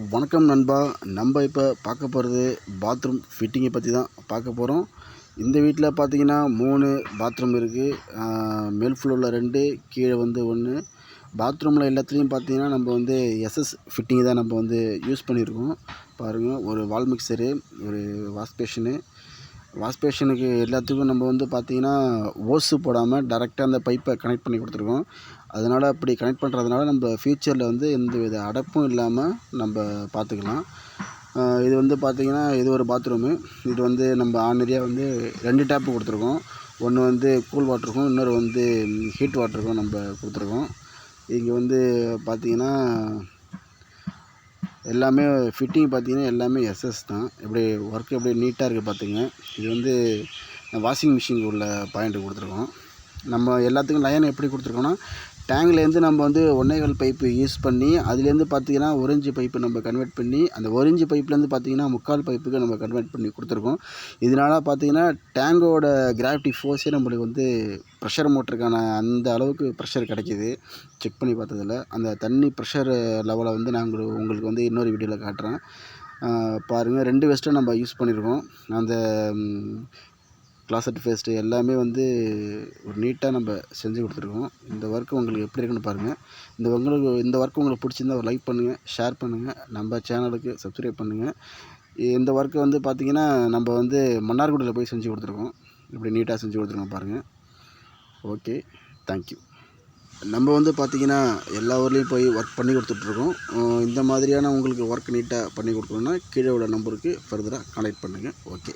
வணக்கம் நண்பா. நம்ம இப்போ பார்க்க போகிறது பாத்ரூம் ஃபிட்டிங்கை பற்றி தான் பார்க்க போகிறோம். இந்த வீட்டில் பார்த்தீங்கன்னா 3 பாத்ரூம் இருக்குது. மேல் ஃப்ளோரில் 2, கீழே வந்து 1. பாத்ரூமில் எல்லாத்துலேயும் பார்த்தீங்கன்னா நம்ம வந்து எஸ்எஸ் ஃபிட்டிங் தான் நம்ம வந்து யூஸ் பண்ணியிருக்கோம். பாருங்கள், ஒரு வால் மிக்சரு, ஒரு வாஷ்பேஷனுக்கு எல்லாத்துக்கும் நம்ம வந்து பார்த்திங்கன்னா ஓஸு போடாமல் டேரெக்டாக அந்த பைப்பை கனெக்ட் பண்ணி கொடுத்துருக்கோம். அதனால் அப்படி கனெக்ட் பண்ணுறதுனால நம்ம ஃப்யூச்சரில் வந்து எந்த வித அடைப்பும் இல்லாமல் நம்ம பார்த்துக்கலாம். இது வந்து பார்த்திங்கன்னா இது ஒரு பாத்ரூமு. இது வந்து நம்ம ஆர்டினரியாக வந்து 2 டேப்பு கொடுத்துருக்கோம். ஒன்று வந்து கூல் வாட்டருக்கும், இன்னொரு வந்து ஹீட் வாட்டருக்கும் நம்ம கொடுத்துருக்கோம். இங்கே வந்து பார்த்திங்கன்னா எல்லாமே ஃபிட்டிங் பார்த்திங்கன்னா எல்லாமே எஸ்எஸ் தான். எப்படி ஒர்க் எப்படி நீட்டாக இருக்குது பார்த்துங்க. இது வந்து வாஷிங் மிஷினுக்கு உள்ள பாயிண்ட்டு கொடுத்துருக்கோம். நம்ம எல்லாத்துக்கும் லைன் எப்படி கொடுத்துருக்கோன்னா, டேங்க்லேருந்து நம்ம வந்து 1.25 பைப்பு யூஸ் பண்ணி அதுலேருந்து பார்த்திங்கன்னா 1 இன்ச் பைப்பு நம்ம கன்வெர்ட் பண்ணி அந்த 1 இன்ச் பைப்லேருந்து பார்த்திங்கன்னா 3/4 பைப்புக்கு நம்ம கன்வெர்ட் பண்ணி கொடுத்துருக்கோம். இதனால் பார்த்திங்கன்னா டேங்கோட கிராவிட்டி ஃபோர்ஸே நம்மளுக்கு வந்து ப்ரெஷர் மோட்டருக்கான அந்த அளவுக்கு ப்ரெஷர் கிடைக்கிது. செக் பண்ணி பார்த்ததில் அந்த தண்ணி ப்ரெஷர் லெவலை வந்து நாங்கள் உங்களுக்கு வந்து இன்னொரு வீடியோவில் காட்டுறேன். பாருங்கள், 2 வெஸ்ட்டை நம்ம யூஸ் பண்ணியிருக்கோம். அந்த கிளாசட் பேஸ்ட்டு எல்லாமே வந்து ஒரு நீட்டாக நம்ம செஞ்சு கொடுத்துருக்கோம். இந்த ஒர்க்கு உங்களுக்கு எப்படி இருக்குன்னு பாருங்கள். இந்த ஒர்க்கு உங்களுக்கு பிடிச்சிருந்தா ஒரு லைக் பண்ணுங்கள், ஷேர் பண்ணுங்கள், நம்ம சேனலுக்கு சப்ஸ்கிரைப் பண்ணுங்கள். இந்த ஒர்க்கு வந்து பார்த்திங்கன்னா நம்ம வந்து மன்னார்குடியில் போய் செஞ்சு கொடுத்துருக்கோம். இப்படி நீட்டாக செஞ்சு கொடுத்துருக்கோம் பாருங்கள். Okay, thank you. நம்ம வந்து பார்த்திங்கன்னா எல்லா ஊர்லேயும் போய் ஒர்க் பண்ணி கொடுத்துட்ருக்கோம். இந்த மாதிரியான உங்களுக்கு ஒர்க் நீட்டாக பண்ணி கொடுக்கணுன்னா கீழே உள்ள நம்பருக்கு ஃபர்தராக கான்டாக்ட் பண்ணுங்கள். ஓகே.